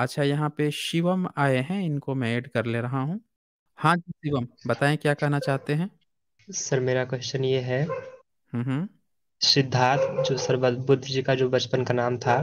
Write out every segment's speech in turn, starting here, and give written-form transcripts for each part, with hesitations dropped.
अच्छा, यहाँ पे शिवम आए हैं, इनको मैं ऐड कर ले रहा हूँ। हाँ जी, शिवम बताएँ क्या कहना चाहते हैं? सर मेरा क्वेश्चन ये है, हुँ, हुँ। सिद्धार्थ जो सर बुद्ध जी का जो बचपन का नाम था,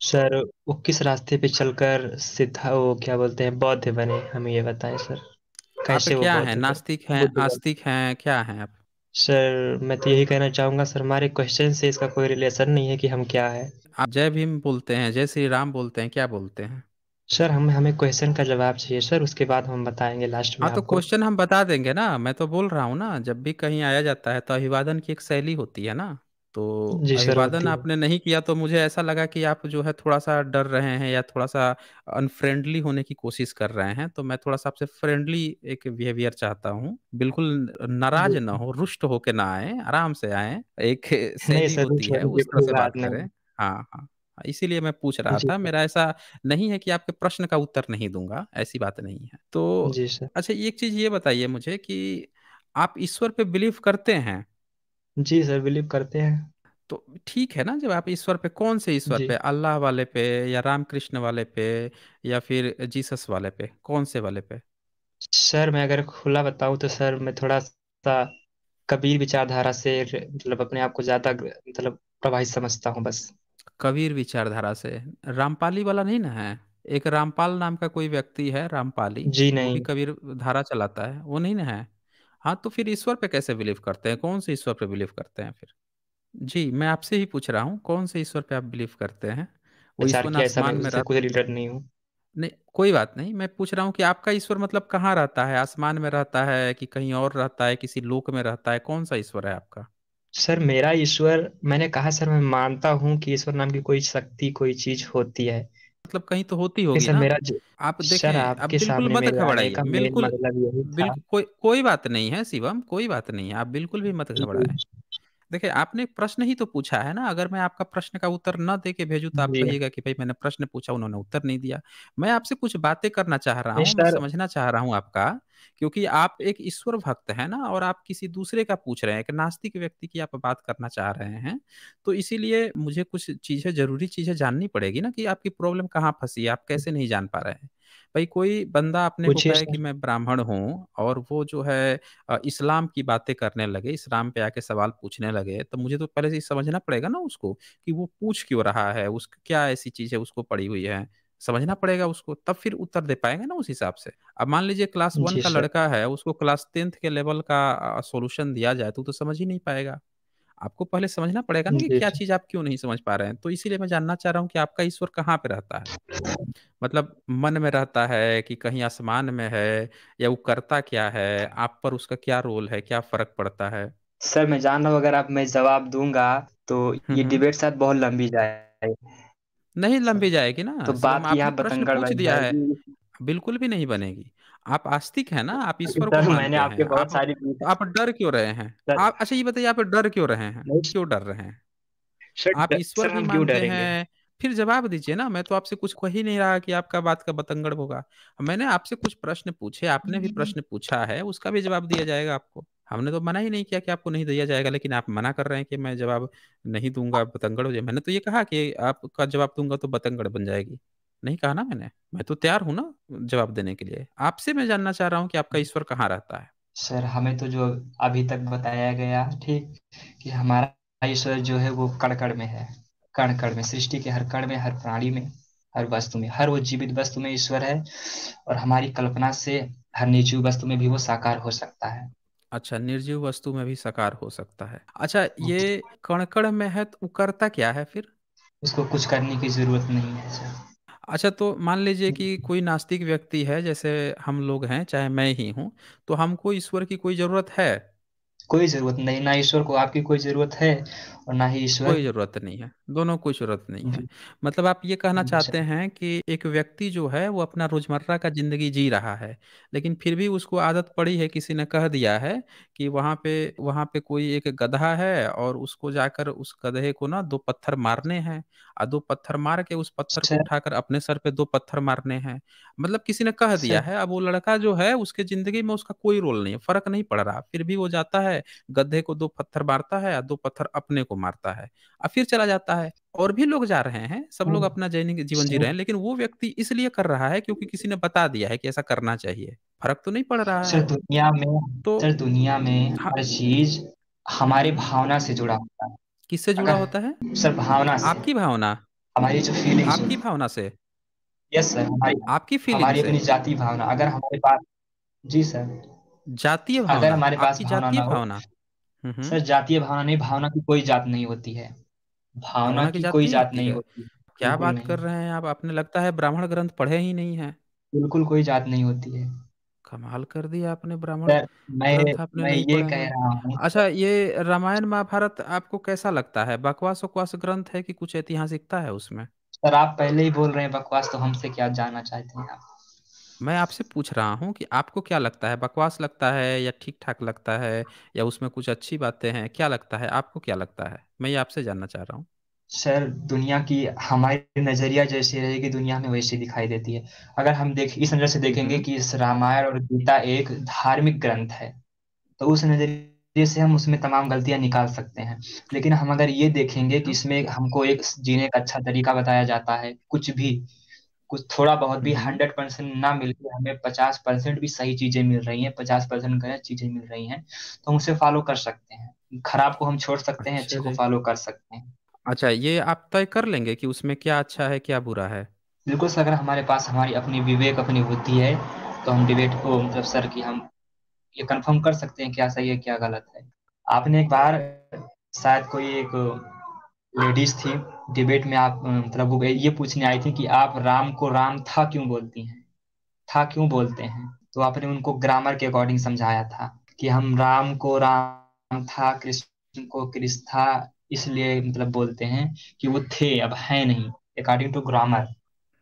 सर वो किस रास्ते पे चलकर सिद्धा वो क्या बोलते हैं बौद्ध बने, हमें ये बताएं सर। आप कैसे वो क्या हैं, बौद्ध बने, नास्तिक हैं, बुद्ध बने। आस्तिक हैं, क्या हैं आप? सर मैं तो यही कहना चाहूंगा सर, हमारे क्वेश्चन से इसका कोई रिलेशन नहीं है कि हम क्या है। आप जय भीम बोलते हैं, जय श्री राम बोलते हैं, क्या बोलते हैं? सर हमें क्वेश्चन का जवाब चाहिए सर, उसके बाद हम बताएंगे लास्ट में हाँ, तो आपको। क्वेश्चन हम बता देंगे ना, मैं तो बोल रहा हूँ ना, जब भी कहीं आया जाता है तो अभिवादन की एक शैली होती है ना। तो जी सर अभिवादन होती है। आपने नहीं किया तो मुझे ऐसा लगा कि आप जो है थोड़ा सा डर रहे हैं या थोड़ा सा अनफ्रेंडली होने की कोशिश कर रहे हैं, तो मैं थोड़ा सा आपसे फ्रेंडली एक बिहेवियर चाहता हूँ। बिल्कुल नाराज जी ना हो, रुष्ट होके ना आए, आराम से आए, एक नहीं शैली सर, होती रुक है होने की उस तरह कोई से बात बात करें। नहीं। हाँ, हाँ। इसीलिए मैं पूछ रहा जी था, सर। मेरा ऐसा नहीं है कि आपके प्रश्न का उत्तर नहीं दूंगा, ऐसी बात नहीं है तो। जी सर। अच्छा, एक चीज ये बताइए मुझे कि आप ईश्वर पे बिलीव करते हैं? जी सर बिलीव करते हैं। तो ठीक है ना, जब आप ईश्वर पे, कौन से ईश्वर जी पे, अल्लाह वाले पे या रामकृष्ण वाले पे या फिर जीसस वाले पे, कौन से वाले पे? सर मैं अगर खुला बताऊं तो सर मैं थोड़ा सा कबीर विचारधारा से मतलब अपने आप को ज्यादा मतलब प्रभावित समझता हूँ बस। कबीर विचारधारा से? रामपाली वाला नहीं ना है? एक रामपाल नाम का कोई व्यक्ति है, रामपाली, जी वो भी नहीं। कबीर धारा चलाता है, वो नहीं ना है? हाँ, तो फिर ईश्वर पे कैसे बिलीव करते हैं, कौन से ईश्वर पे बिलीव करते हैं फिर? जी, मैं आपसे ही पूछ रहा हूँ, कौन से ईश्वर पे आप बिलीव करते हैं? वो आचार ईश्वर किया ऐसा, मैं आसमान में उससे रहता? कुछ रिलेटेड नहीं हूँ। नहीं, कोई बात नहीं, मैं पूछ रहा हूँ कि आपका ईश्वर मतलब कहाँ रहता है, आसमान में रहता है कि कहीं और रहता है, किसी लोक में रहता है, कौन सा ईश्वर है आपका? सर मेरा ईश्वर, मैंने कहा सर मैं मानता हूँ कि ईश्वर नाम की कोई शक्ति कोई चीज होती है। मतलब कहीं तो होती नहीं होगी सर ना। मेरा आप सर देखें, आप आपके बिल्कुल सामने मत मेरे आने घबराइए, का मेन बिल्कुल। मतलब यही था। बिल्कुल कोई कोई बात नहीं है शिवम, कोई बात नहीं है, आप बिल्कुल भी मत घबराएं। जी। देखिए, आपने एक प्रश्न ही तो पूछा है ना, अगर मैं आपका प्रश्न का उत्तर न दे के भेजूं तो आप जी। कहिएगा कि भाई मैंने प्रश्न पूछा, उन्होंने उत्तर नहीं दिया। मैं आपसे कुछ बातें करना चाह रहा नहीं हूं, मैं सर। समझना चाह रहा हूं आपका, क्योंकि आप एक ईश्वर भक्त हैं ना, और आप किसी दूसरे का पूछ रहे हैं, एक नास्तिक व्यक्ति की आप बात करना चाह रहे हैं। तो इसीलिए मुझे कुछ चीजें, जरूरी चीजें जाननी पड़ेगी ना कि आपकी प्रॉब्लम कहाँ फंसी है, आप कैसे नहीं जान पा रहे हैं। भाई, कोई बंदा अपने को पूछिए कहे कि सर। मैं ब्राह्मण हूँ और वो जो है इस्लाम की बातें करने लगे, इस्लाम पे आके सवाल पूछने लगे, तो मुझे तो पहले से ही समझना पड़ेगा ना उसको कि वो पूछ क्यों रहा है, उसकी क्या ऐसी चीज है उसको पड़ी हुई है। समझना पड़ेगा उसको, तब फिर उत्तर दे पाएंगे ना उस हिसाब से। अब मान लीजिए क्लास वन जी का सर। लड़का है, उसको क्लास 10th के लेवल का सॉल्यूशन दिया जाए तो समझ ही नहीं पाएगा। आपको पहले समझना पड़ेगा ना कि जी क्या सर। चीज आप क्यों नहीं समझ पा रहे हैं, तो इसीलिए मैं जानना चाह रहा हूँ कि आपका ईश्वर कहाँ पे रहता है। मतलब मन में रहता है कि कहीं आसमान में है, या वो करता क्या है, आप पर उसका क्या रोल है, क्या फर्क पड़ता है? सर मैं जान रहा हूँ अगर आप मैं जवाब दूंगा तो हम्म, ये डिबेट शायद बहुत लंबी जाए नहीं सर। लंबी जाएगी ना तो शिवम, बात आपने यहाँ प्रश्न बतंगड़ पूछ बन दिया है। जाएगी। बिल्कुल भी नहीं बनेगी। आप आस्तिक हैं ना, आप ईश्वर को सर मैंने मानते हैं, आपके आप बहुत सारी तो आप डर क्यों रहे हैं? सर। आप अच्छा ये बताइए, आप डर क्यों रहे हैं, नहीं क्यों डर रहे हैं? आप ईश्वर सर भी हम क्यों मानते डरेंगे। हैं, फिर जवाब दीजिए ना, मैं तो आपसे कुछ कह ही नहीं रहा कि आपका बात का बतंगड़ होगा। मैंने आपसे कुछ प्रश्न पूछे, आपने भी प्रश्न पूछा है, उसका भी जवाब दिया जाएगा आपको। हमने तो मना ही नहीं किया कि आपको नहीं दिया जाएगा, लेकिन आप मना कर रहे हैं कि मैं जवाब नहीं दूंगा, बतंगड़ हो जाए। मैंने तो ये कहा कि आपका जवाब दूंगा तो बतंगड़ बन जाएगी, नहीं कहा ना मैंने। मैं तो तैयार हूं ना जवाब देने के लिए। आपसे मैं जानना चाह रहा हूँ कि आपका ईश्वर कहाँ रहता है। सर हमें तो जो अभी तक बताया गया ठीक कि हमारा ईश्वर जो है वो कण कण में है। कण कण में, सृष्टि के हर कण में, हर प्राणी में, हर वस्तु में, हर वो जीवित वस्तु में ईश्वर है। और हमारी कल्पना से हर निर्जीव वस्तु में भी वो साकार हो सकता है। अच्छा, निर्जीव वस्तु में भी साकार हो सकता है। अच्छा, ये कण कण में है तो वो करता क्या है फिर? उसको कुछ करने की जरूरत नहीं है सर। अच्छा, तो मान लीजिए कि कोई नास्तिक व्यक्ति है, जैसे हम लोग हैं, चाहे मैं ही हूं, तो हमको ईश्वर की कोई जरूरत है? कोई जरूरत नहीं, ना ईश्वर को आपकी कोई जरूरत है और ना ही ईश्वर। कोई जरूरत नहीं है, दोनों को जरूरत नहीं है। मतलब आप ये कहना जी चाहते सर। हैं कि एक व्यक्ति जो है वो अपना रोजमर्रा का जिंदगी जी रहा है, लेकिन फिर भी उसको आदत पड़ी है, किसी ने कह दिया है कि वहां पे कोई एक गधा है और उसको जाकर उस गधे को ना 2 पत्थर मारने हैं, और 2 पत्थर मार के उस पत्थर को सर। उठाकर अपने सर पे 2 पत्थर मारने हैं। मतलब किसी ने कह दिया सर। है, अब वो लड़का जो है उसके जिंदगी में उसका कोई रोल नहीं है, फर्क नहीं पड़ रहा, फिर भी वो जाता है है, गधे को 2 पत्थर मारता है और 2 पत्थर अपने को मारता है और फिर चला जाता है। और भी लोग जा रहे हैं, सब लोग अपना दैनिक जीवन जी सर रहे हैं, लेकिन वो व्यक्ति इसलिए कर रहा है क्योंकि किसी ने बता दिया है कि ऐसा करना चाहिए। फर्क तो नहीं पड़ रहा सर है। दुनिया में तो सर दुनिया में हाँ। हर चीज हमारी हम्म। भावना से जुड़ा होता है। किससे जुड़ा होता है? अगर सर भावना से, आपकी भावना? हमारी जो फीलिंग्स आपकी होती है। भावना से? यस सर, हमारी आपकी फीलिंग हमारी से? अपनी जाति भावना अगर हमारे पास। जी सर। जातीय अगर भावना? हमारे पास आपकी भावना जातीय ना हो। भावना? हम्म। सर जातीय भावना नहीं, भावना की कोई जात नहीं होती है। भावना भावना की की जात कोई नहीं जात होती नहीं है? होती। क्या बिल्कुल बात नहीं। कर रहे हैं आप? आपने लगता है ब्राह्मण ग्रंथ पढ़े ही नहीं है। बिल्कुल कोई जात नहीं होती है। कमाल कर दिया आपने, ब्राह्मण सर मैं ग्रंथ आपने मैं नहीं ये पढ़े कह हैं। रहा हूँ अच्छा, सर। ये रामायण महाभारत आपको कैसा लगता है? बकवास वकवास ग्रंथ है कि कुछ ऐतिहासिकता है उसमें? सर आप पहले ही बोल रहे हैं बकवास, तो हमसे क्या जानना चाहते हैं आप? मैं आपसे पूछ रहा हूँ कि आपको क्या लगता है, बकवास लगता है या ठीक ठाक लगता है, या उसमें कुछ अच्छी बातें हैं? क्या लगता है आपको, क्या लगता है? मैं ये आपसे जानना चाह रहा हूँ। सर दुनिया की हमारी नजरिया जैसी रहेगी, दुनिया में वैसी दिखाई देती है। अगर हम देख इस नजर से देखेंगे हम्म। कि इस रामायण और गीता एक धार्मिक ग्रंथ है, तो उस नजरिए से हम उसमें तमाम गलतियां निकाल सकते हैं। लेकिन हम अगर ये देखेंगे कि हम्म। इसमें हमको एक जीने का अच्छा तरीका बताया जाता है, कुछ भी, कुछ थोड़ा बहुत भी, हम्म। 100% ना मिलकर हमें 50% भी सही चीजें मिल रही हैं, 50% गलत चीजें मिल रही हैं, तो हम उसे फॉलो कर सकते हैं। खराब को हम छोड़ सकते हैं, अच्छा अच्छे को जी। फॉलो कर सकते हैं। अच्छा, ये आप तय कर लेंगे कि उसमें क्या अच्छा है क्या बुरा है? बिल्कुल सर, अगर हमारे पास हमारी अपनी विवेक, अपनी बुद्धि है, तो हम डिबेट को मतलब सर कि हम ये कंफर्म कर सकते हैं क्या सही है क्या गलत है। आपने एक बार, शायद कोई एक लेडीज थी, डिबेट में आप मतलब वो ये पूछने आई थी कि आप राम को राम था क्यों बोलती हैं, था क्यों बोलते हैं। तो आपने उनको ग्रामर के अकॉर्डिंग समझाया था कि हम राम को राम था, कृष्ण को कृष्ण था, इसलिए मतलब बोलते हैं कि वो थे, अब है नहीं, अकॉर्डिंग टू ग्रामर।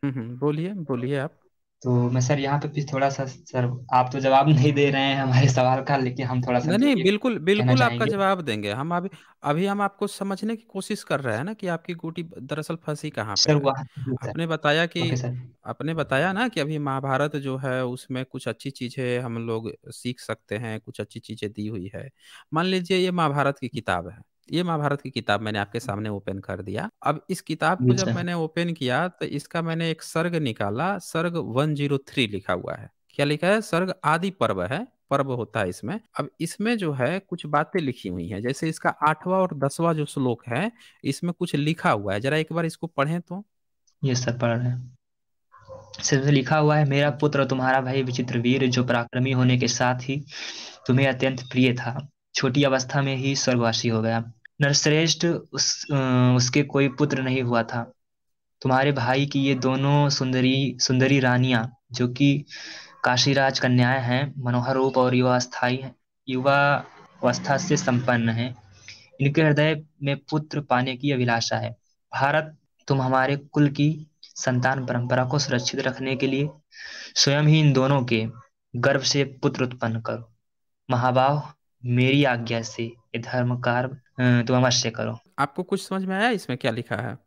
बोलिए बोलिए आप। तो मैं सर यहाँ पे भी थोड़ा सा सर, आप तो जवाब नहीं दे रहे हैं हमारे सवाल का, लेकिन हम थोड़ा सा नहीं नहीं, ये बिल्कुल कहना बिल्कुल आपका चाहेंगे। जवाब देंगे हम। अभी अभी हम आपको समझने की कोशिश कर रहे हैं ना कि आपकी गोटी दरअसल फंसी कहाँ पे सर है। वहाँ जी सर। आपने बताया कि ओके सर। आपने बताया ना कि अभी महाभारत जो है उसमें कुछ अच्छी चीजें हम लोग सीख सकते हैं, कुछ अच्छी चीजें दी हुई है। मान लीजिए ये महाभारत की किताब है। ये महाभारत की किताब मैंने आपके सामने ओपन कर दिया। अब इस किताब को जी जब सर। मैंने ओपन किया तो इसका मैंने एक सर्ग निकाला। सर्ग 103 लिखा हुआ है। क्या लिखा है? सर्ग आदि पर्व है, पर्व होता है इसमें। अब इसमें जो है कुछ बातें लिखी हुई हैं, जैसे इसका 8वां और 10वां जो श्लोक है, इसमें कुछ लिखा हुआ है, जरा एक बार इसको पढ़ें तो। ये सर पढ़ रहे हैं। सिर पे लिखा हुआ है, मेरा पुत्र तुम्हारा भाई विचित्र वीर, जो पराक्रमी होने के साथ ही तुम्हें अत्यंत प्रिय था, छोटी अवस्था में ही स्वर्गवासी हो गया। नरश्रेष्ठ उसके कोई पुत्र नहीं हुआ था। तुम्हारे भाई की ये दोनों सुंदरी सुंदरी रानियां, जो कि काशीराज कन्याएं हैं, मनोहर रूप और युवा अवस्था से संपन्न हैं। इनके हृदय में पुत्र पाने की अभिलाषा है। भारत, तुम हमारे कुल की संतान परंपरा को सुरक्षित रखने के लिए स्वयं ही इन दोनों के गर्भ से पुत्र उत्पन्न करो। महाबाहो, मेरी आज्ञा से ये धर्म कार्य तुम अवश्य करो। आपको कुछ समझ में आया इसमें क्या लिखा है?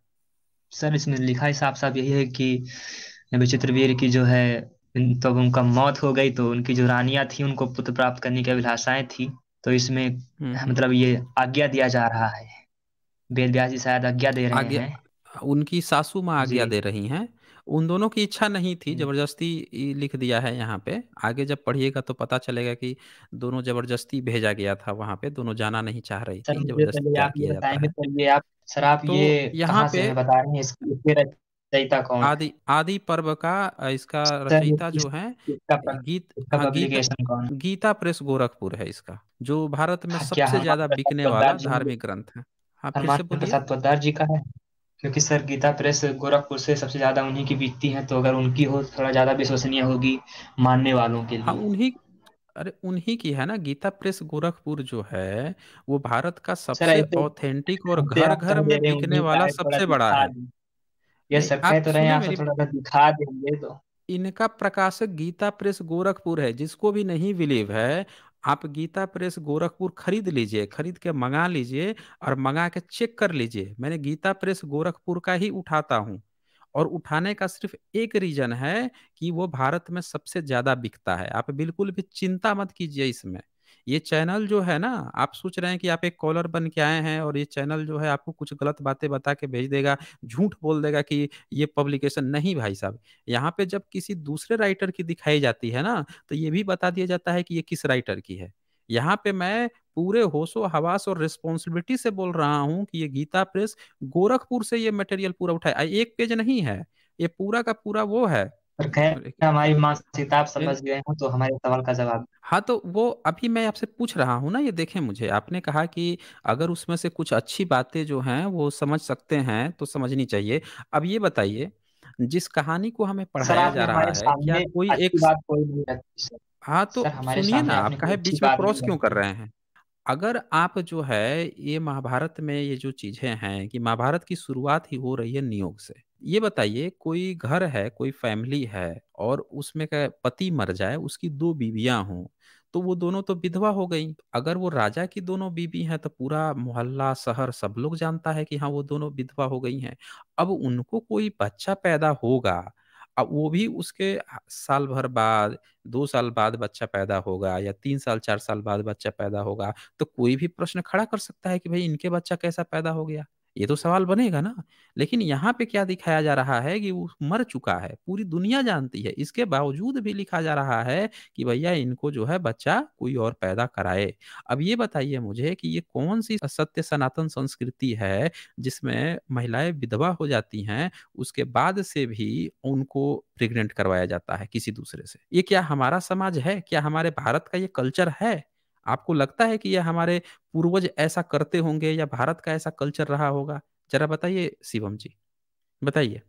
सर इसमें लिखा है साफ साफ यही है कि विचित्र वीर की जो है, तब उनका मौत हो गई, तो उनकी जो रानियां थी उनको पुत्र प्राप्त करने की अभिलाषाएं थी। तो इसमें हम्म। मतलब ये आज्ञा दिया जा रहा है, वेद व्यास जी शायद आज्ञा दे रहे आगे हैं। उनकी सासू माँ जी। आज्ञा दे रही हैं। उन दोनों की इच्छा नहीं थी, जबरदस्ती ही लिख दिया है यहाँ पे। आगे जब पढ़िएगा तो पता चलेगा कि दोनों जबरदस्ती भेजा गया था वहां पे, दोनों जाना नहीं चाह रही सर थी, मुझे जबरदस्ती पहले तय आप ये किया जाता बताएंगे, है। सर ये आप, सर आप तो ये यहाँ कहाँ से पे हमें बता रहे हैं, इसके रचयिता कौन है? आदि आदि पर्व का इसका सर रचयिता जो है, इसका हाँ, इसका पब्लिकेशन कौन है? गीता प्रेस गोरखपुर है इसका, जो भारत में हाँ, क्या सबसे हनुमान ज्यादा प्रसाद बिकने पोद्दार वाला जी होंगे? धार्मिक ग्रंथ है। हाँ, फिर से हनुमान बोलिए। प्रसाद पोद्दार जी का है? क्योंकि सर गीता प्रेस गोरखपुर से सबसे ज्यादा उन्हीं की बिकती है, तो अगर उनकी हो तो थोड़ा ज्यादा विश्वसनीय होगी मानने वालों के हाँ, लिए। उन्हीं, अरे उन्हीं की है ना गीता प्रेस गोरखपुर जो है, वो भारत का सर सबसे ऐसे ऑथेंटिक और हमसे घर आप घर कह दे में रहे हैं बिकने उन्हीं का वाला है, थोड़ा सबसे बड़ा दिखा है। दें। ये नहीं, सर कह आप तो रहे हैं सुने आप, सर मेरी, थोड़ा सा दिखा देंगे तो। इनका प्रकाशक गीता प्रेस गोरखपुर है। जिसको भी नहीं बिलीव है, आप गीता प्रेस गोरखपुर खरीद लीजिए, खरीद के मंगा लीजिए और मंगा के चेक कर लीजिए। मैंने गीता प्रेस गोरखपुर का ही उठाता हूँ, और उठाने का सिर्फ एक रीजन है कि वो भारत में सबसे ज्यादा बिकता है। आप बिल्कुल भी चिंता मत कीजिए इसमें। ये चैनल जो है ना, आप सोच रहे हैं कि आप एक कॉलर बन के आए हैं और ये चैनल जो है आपको कुछ गलत बातें बता के भेज देगा, झूठ बोल देगा कि ये पब्लिकेशन नहीं भाई साहब। यहाँ पे जब किसी दूसरे राइटर की दिखाई जाती है ना, तो ये भी बता दिया जाता है कि ये किस राइटर की है। यहाँ पे मैं पूरे होशो हवास और रिस्पॉन्सिबिलिटी से बोल रहा हूँ कि ये गीता प्रेस गोरखपुर से ये मटेरियल पूरा उठाया, एक पेज नहीं है, ये पूरा का पूरा वो है। पर खैर, हमारी मानसिकता आप समझ गए हो तो हमारे सवाल का जवाब। हाँ तो वो अभी मैं आपसे पूछ रहा हूँ ना, ये देखें, मुझे आपने कहा कि अगर उसमें से कुछ अच्छी बातें जो हैं वो समझ सकते हैं तो समझनी चाहिए। अब ये बताइए, जिस कहानी को हमें सर पढ़ाया आपने जा रहा हमारे है, क्या सामने कोई अच्छी एक। बात कोई नहीं रखी सर। हाँ तो सर हमारे सुनिए ना, सामने आप आपने कोई काहे अच्छी बीच में बात क्रॉस नहीं क्यों कर रखी। रहे हैं। अगर आप जो है ये महाभारत में ये जो चीजें हैं कि महाभारत की शुरुआत ही हो रही है नियोग से, ये बताइए कोई घर है, कोई फैमिली है और उसमें का पति मर जाए, उसकी दो बीवियां हों, तो वो दोनों तो विधवा हो गई। अगर वो राजा की दोनों बीवी हैं तो पूरा मोहल्ला शहर सब लोग जानता है कि हाँ वो दोनों विधवा हो गई हैं। अब उनको कोई बच्चा पैदा होगा, अब वो भी उसके साल भर बाद, 2 साल बाद बच्चा पैदा होगा या 3 साल 4 साल बाद बच्चा पैदा होगा, तो कोई भी प्रश्न खड़ा कर सकता है कि भाई इनके बच्चा कैसा पैदा हो गया। ये तो सवाल बनेगा ना। लेकिन यहाँ पे क्या दिखाया जा रहा है कि वो मर चुका है, पूरी दुनिया जानती है, इसके बावजूद भी लिखा जा रहा है कि भैया इनको जो है बच्चा कोई और पैदा कराए। अब ये बताइए मुझे कि ये कौन सी सत्य सनातन संस्कृति है जिसमें महिलाएं विधवा हो जाती हैं, उसके बाद से भी उनको प्रेग्नेंट करवाया जाता है किसी दूसरे से। ये क्या हमारा समाज है, क्या हमारे भारत का ये कल्चर है। आपको लगता है कि ये हमारे पूर्वज ऐसा करते होंगे या भारत का ऐसा कल्चर रहा होगा। जरा बताइए शिवम जी, बताइए।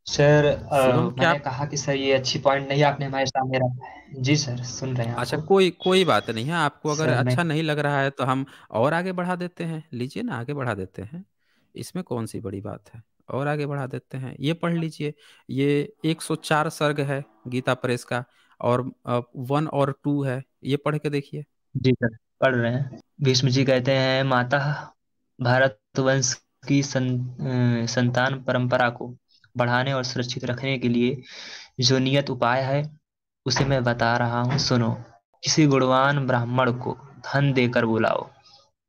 सर शिवम क्या मैंने आप। कहा कि सर ये अच्छी पॉइंट नहीं आपने हमारे सामने रखा है। जी सर, सुन रहे हैं अच्छा, आपको। कोई कोई बात नहीं है, आपको अगर सर मैं अच्छा नहीं लग रहा है तो हम और आगे बढ़ा देते हैं, लीजिए ना आगे बढ़ा देते हैं। इसमें कौन सी बड़ी बात है, और आगे बढ़ा देते हैं, ये पढ़ लीजिए। ये 104 सर्ग है गीता प्रेस का, और 1 और 2 है, ये पढ़ के देखिए। जी सर पढ़ रहे हैं। भीष्म जी कहते हैं, माता भारतवंश की संतान परंपरा को बढ़ाने और सुरक्षित रखने के लिए जो नियत उपाय है उसे मैं बता रहा हूँ, सुनो। किसी गुणवान ब्राह्मण को धन देकर बुलाओ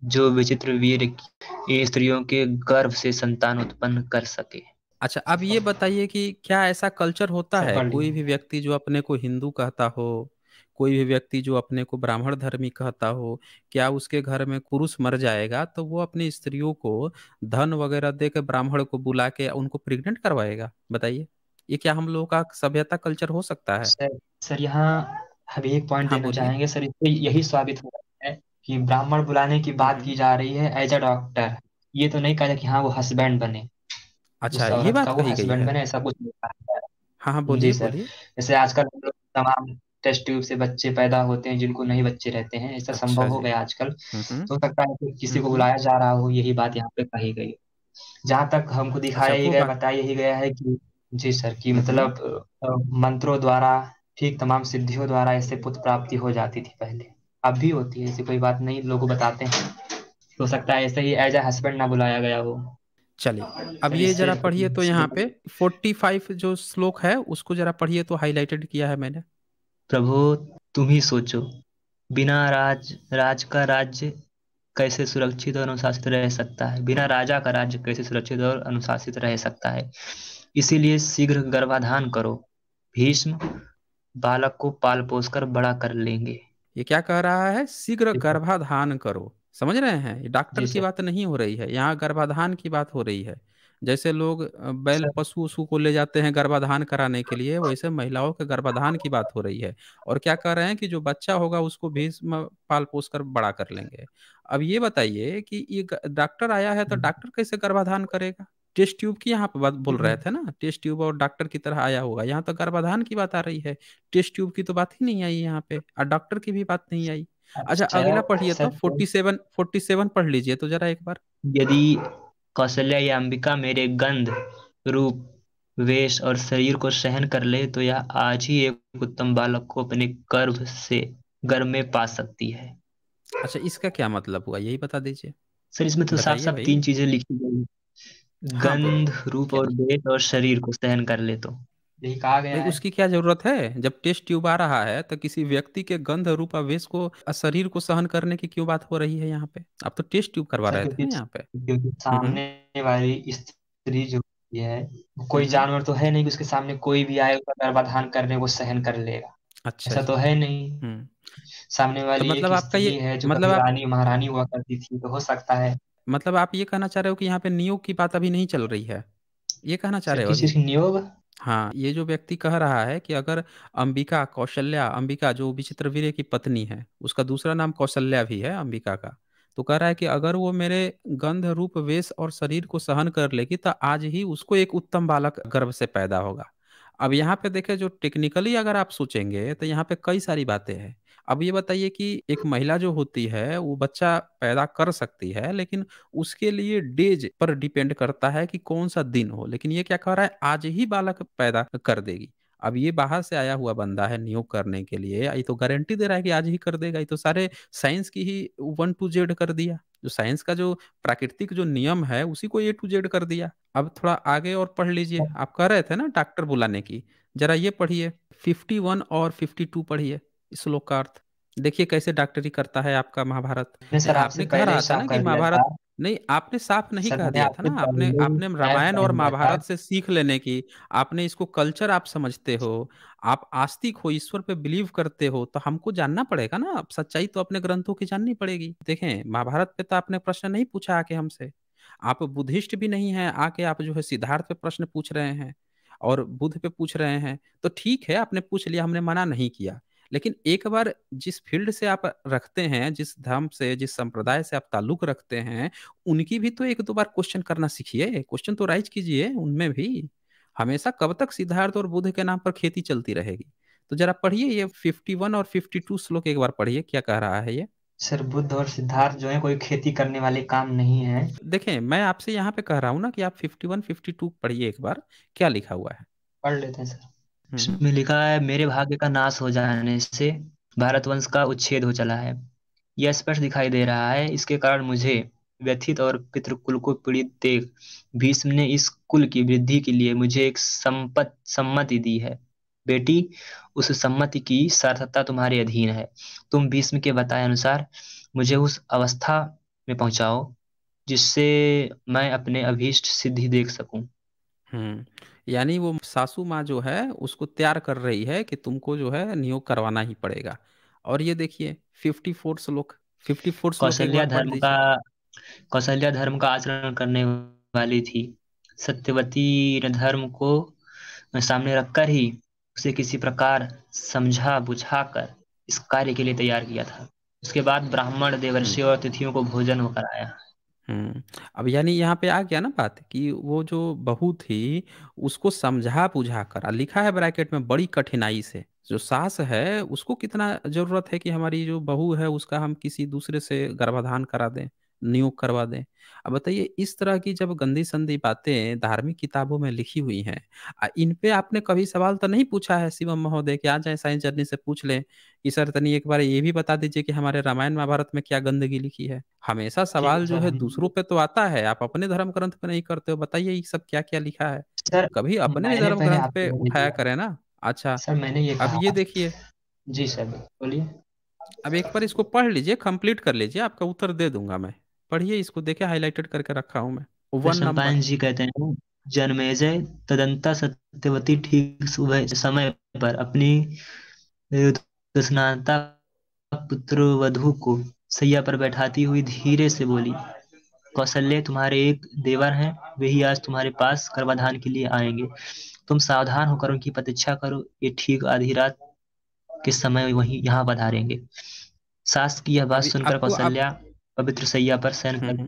जो विचित्र वीर की स्त्रियों के गर्भ से संतान उत्पन्न कर सके। अच्छा, अब ये बताइए कि क्या ऐसा कल्चर होता सर है, पढ़ कोई लीजिए। भी व्यक्ति जो अपने को हिंदू कहता हो, कोई भी व्यक्ति जो अपने को ब्राह्मण धर्मी कहता हो, क्या उसके घर में पुरुष मर जाएगा तो वो अपनी स्त्रियों को धन वगैरह दे के ब्राह्मण को बुला के उनको प्रेग्नेंट करवाएगा। बताइए, ये क्या हम लोगों का सभ्यता कल्चर हो सकता है। सर सर यहाँ हम एक पॉइंट हाँ देना बोलिए। चाहेंगे सर, इससे यही साबित हो रहा है कि ब्राह्मण बुलाने की बात हम्म। की जा रही है एज अ डॉक्टर। ये तो नहीं कहा कि हाँ वो हस्बैंड बने, अच्छा, उस ये औरत का बात वो कही गई हस्बैंड है। बने, ऐसा कुछ नहीं कहा गया हाँ हाँ, है। जी बोलिए सर। बोलिए। जैसे आजकल हम लोग तमाम टेस्ट ट्यूब से बच्चे पैदा होते हैं जिनको नहीं बच्चे रहते हैं, ऐसा संभव अच्छा हो जी। गया आजकल। हम्म। तो हो सकता है कि किसी को हम्म। बुलाया जा रहा हो, यही बात यहाँ पे कही गई। जहां तक हमको अच्छा दिखाया ही वो गया, बात। बताया ही गया है कि जी सर, कि हम्म। मतलब मंत्रों द्वारा, ठीक तमाम सिद्धियों द्वारा ऐसे पुत्र प्राप्ति हो जाती थी पहले। अब भी होती है, ऐसी कोई बात नहीं, लोग बताते हैं। हो सकता है ऐसे ही एज ए हस्बैंड ना बुलाया गया हो। चलिए, अब सर ये इससे जरा पढ़िए तो यहाँ पे 45 जो श्लोक है उसको जरा पढ़िए, तो हाईलाइटेड किया है मैंने। प्रभु तुम ही सोचो, बिना राज का राज्य कैसे सुरक्षित और अनुशासित रह सकता है, बिना राजा का राज्य कैसे सुरक्षित और अनुशासित रह सकता है। इसीलिए शीघ्र गर्भाधान करो, भीष्म बालक को पाल पोस कर बड़ा कर लेंगे। ये क्या कह रहा है, शीघ्र गर्भाधान करो। समझ रहे हैं, ये डॉक्टर जी की सर। बात नहीं हो रही है, यहाँ गर्भाधान की बात हो रही है। जैसे लोग बैल सर पशु वशु को ले जाते हैं गर्भाधान कराने के लिए, वैसे महिलाओं के गर्भाधान की बात हो रही है। और क्या कह रहे हैं कि जो बच्चा होगा उसको भीष्म पाल पोस कर बड़ा कर लेंगे। अब ये बताइए कि ये डॉक्टर आया है तो डॉक्टर कैसे गर्भाधान करेगा। टेस्ट ट्यूब की यहाँ पे बात बोल रहे थे ना, टेस्ट ट्यूब और डॉक्टर की तरह आया होगा, यहाँ तो गर्भाधान की बात आ रही है। टेस्ट ट्यूब की तो बात ही नहीं आई यहाँ पे, और डॉक्टर की भी बात नहीं आई। अच्छा, अच्छा अगला पढ़िए तो सर, 47 पढ़ लीजिए तो जरा एक बार। यदि कौशल्या या अंबिका मेरे गंध रूप वेश और शरीर को सहन कर ले तो यह आज ही एक उत्तम बालक को अपने गर्भ में पा सकती है। अच्छा, इसका क्या मतलब हुआ, यही बता दीजिए। सर इसमें तो साफ बताइए साफ भाई। 3 चीजें लिखी गई हैं। हाँ बोलिए। गंध रूप क्या। और वेश और शरीर को सहन कर ले तो। यही कहा भाई गया है। उसकी क्या जरूरत है? जब टेस्ट ट्यूब आ रहा है तो किसी व्यक्ति के गंध रूप आवेश को शरीर को सहन करने की क्यों बात हो रही है यहाँ पे? आप तो टेस्ट ट्यूब करवा सर रहे थे क्योंकि ना यहाँ पे। क्योंकि हम्म। सामने वाली स्त्री जो होती है, कोई हम्म। जानवर तो है नहीं कि उसके सामने कोई भी आए उसका गर्भाधान करने वो सहन कर लेगा। अच्छा ऐसा जी। तो है नहीं। हम्म। सामने तो वाली मतलब एक आपका स्त्री ये, है जो मतलब कभी आप रानी महारानी हुआ करती थी, तो हो सकता है। मतलब आप ये कहना चाह रहे हो कि यहाँ पे नियोग की बात अभी नहीं चल रही है, ये कहना चाह सर रहे हो किस अभी? चीज की नियोग? हाँ, ये जो व्यक्ति कह रहा है कि अगर अंबिका, कौशल्या, अंबिका जो विचित्रवीर्य की पत्नी है, उसका दूसरा नाम कौशल्या भी है अंबिका का, तो कह रहा है कि अगर वो मेरे गंध रूप वेश और शरीर को सहन कर लेगी तो आज ही उसको एक उत्तम बालक गर्भ से पैदा होगा। अब यहाँ पे देखे, जो टेक्निकली अगर आप सोचेंगे तो यहाँ पे कई सारी बातें हैं। अब ये बताइए कि एक महिला जो होती है वो बच्चा पैदा कर सकती है, लेकिन उसके लिए डेज पर डिपेंड करता है कि कौन सा दिन हो, लेकिन ये क्या कह रहा है आज ही बालक पैदा कर देगी। अब ये बाहर से आया हुआ बंदा है नियोग करने के लिए, ये तो गारंटी दे रहा है कि आज ही कर देगा। ये तो सारे साइंस की ही 1 to Z कर दिया। जो साइंस का जो प्राकृतिक जो नियम है उसी को A to Z कर दिया। अब थोड़ा आगे और पढ़ लीजिए, आप कह रहे थे ना डॉक्टर बुलाने की, जरा ये पढ़िए 51 और 52 पढ़िए, इस श्लोक का अर्थ देखिए कैसे डॉक्टरी करता है आपका महाभारत। मैंने नहीं, सर आपसे आपने कह पहले ही रहा था ना साफ कि कर दिया था। महाभारत, नहीं आपने साफ नहीं सर कह मैंने दिया था आपसे ना, आपने पहले ही आपने मैप रामायण कर और दिया था। महाभारत से सीख लेने की, आपने इसको कल्चर आप समझते हो, आप आस्तिक हो, ईश्वर पे बिलीव करते हो, तो हमको जानना पड़ेगा ना, अब सच्चाई तो अपने ग्रंथों की जाननी पड़ेगी। देखें, महाभारत पे तो आपने प्रश्न नहीं पूछा आके हमसे, आप बुद्धिस्ट भी नहीं हैं, आके आप जो है सिद्धार्थ पे प्रश्न पूछ रहे हैं और बुद्ध पे पूछ रहे हैं। तो ठीक है, आपने पूछ लिया, हमने मना नहीं किया, लेकिन एक बार जिस फील्ड से आप रखते हैं, जिस धर्म से, जिस संप्रदाय से आप ताल्लुक रखते हैं, उनकी भी तो एक दो बार क्वेश्चन करना सीखिए, क्वेश्चन तो राइज कीजिए उनमें भी। हमेशा कब तक सिद्धार्थ और बुद्ध के नाम पर खेती चलती रहेगी? तो जरा पढ़िए ये 51 और 52 श्लोक एक बार पढ़िए, क्या कह रहा है ये। सर बुद्ध और सिद्धार्थ जो है कोई खेती करने वाले काम नहीं है। देखें, मैं आपसे यहाँ पे कह रहा हूँ ना कि आप 51 52 पढ़िए एक बार, क्या लिखा हुआ है। पढ़ लेते हैं सर। हम्म। इसमें लिखा है, मेरे भाग्य का नाश हो जाने से भारतवंश का उच्छेद हो चला है। यह स्पष्ट दिखाई दे रहा है, इसके कारण मुझे व्यथित और पितृकुल को पीड़ित देख भीष्म ने इस कुल की वृद्धि के लिए मुझे एक सम्मति दी है। बेटी, उस सम्मति की सार्थकता तुम्हारे अधीन है। तुम भीष्म के बताए अनुसार मुझे उस अवस्था में पहुंचाओ जिससे मैं अपने अभीष्ट सिद्धि देख सकूं। यानी वो सासू माँ जो है उसको तैयार कर रही है कि तुमको जो है नियोग करवाना ही पड़ेगा। और ये देखिए 54 श्लोक, 54 श्लोक एक कौशल्या बार पढ़ धर्म का लीजिए। कौशल्या धर्म का आचरण करने वाली थी। सत्यवती ने धर्म को सामने रखकर ही उसे किसी प्रकार समझा बुझाकर इस कार्य के लिए तैयार किया था। उसके बाद ब्राह्मण हम्म। देवर्षियों और तिथियों को भोजन वो कराया। हम्म। अब यानी यहाँ पे आ गया ना बात कि वो जो बहू थी उसको समझा बुझा कर, और लिखा है ब्रैकेट में बड़ी कठिनाई से, जो सास है उसको कितना जरूरत है कि हमारी जो बहू है उसका हम किसी दूसरे से गर्भाधान करा दें, नियोग करवा दें। अब बताइए, इस तरह की जब गंदी संदी बातें धार्मिक किताबों में लिखी हुई हैं, इन पे आपने कभी सवाल तो नहीं पूछा है शिवम महोदय कि आ जाए साइंस जर्नी से पूछ लें कि सर तनी एक बार ये भी बता दीजिए कि हमारे रामायण महाभारत में क्या गंदगी लिखी है? हमेशा ठीक है सवाल जो सर, है हम दूसरों पे तो आता है, आप अपने धर्म ग्रंथ पे नहीं करते हो। बताइए ये सब क्या क्या लिखा है, सर कभी अपने भी मैंने धर्म पहले ग्रंथ पे आपको नहीं उठाया दिया। करें ना। अच्छा, सर मैंने ये अब ये कहा। देखिए, जी सर, बोलिए। अब एक बार इसको पढ़ लीजिए, कंप्लीट कर लीजिए, आपका उत्तर दे दूंगा मैं। पढ़िए इसको, देखिए हाईलाइटेड करके रखा हूं मैं, 1 नंबर। वैशंपायन जी कहते हैं, जन्मेजय तदंता सत्यवती ठीक सुबह समय पर अपनी स्नाता पुत्र वधू को सैया पर बैठाती हुई धीरे से बोली, कौशल्य तुम्हारे एक देवर हैं, वे ही आज तुम्हारे पास गर्भाधान के लिए आएंगे। तुम सावधान होकर उनकी प्रतीक्षा करो, ये ठीक आधी रात के समय वहीं यहाँ पधारेंगे। सास की यह बात अभी सुनकर आपको अब, कौशल्या पवित्र सैया पर शयन हम्म।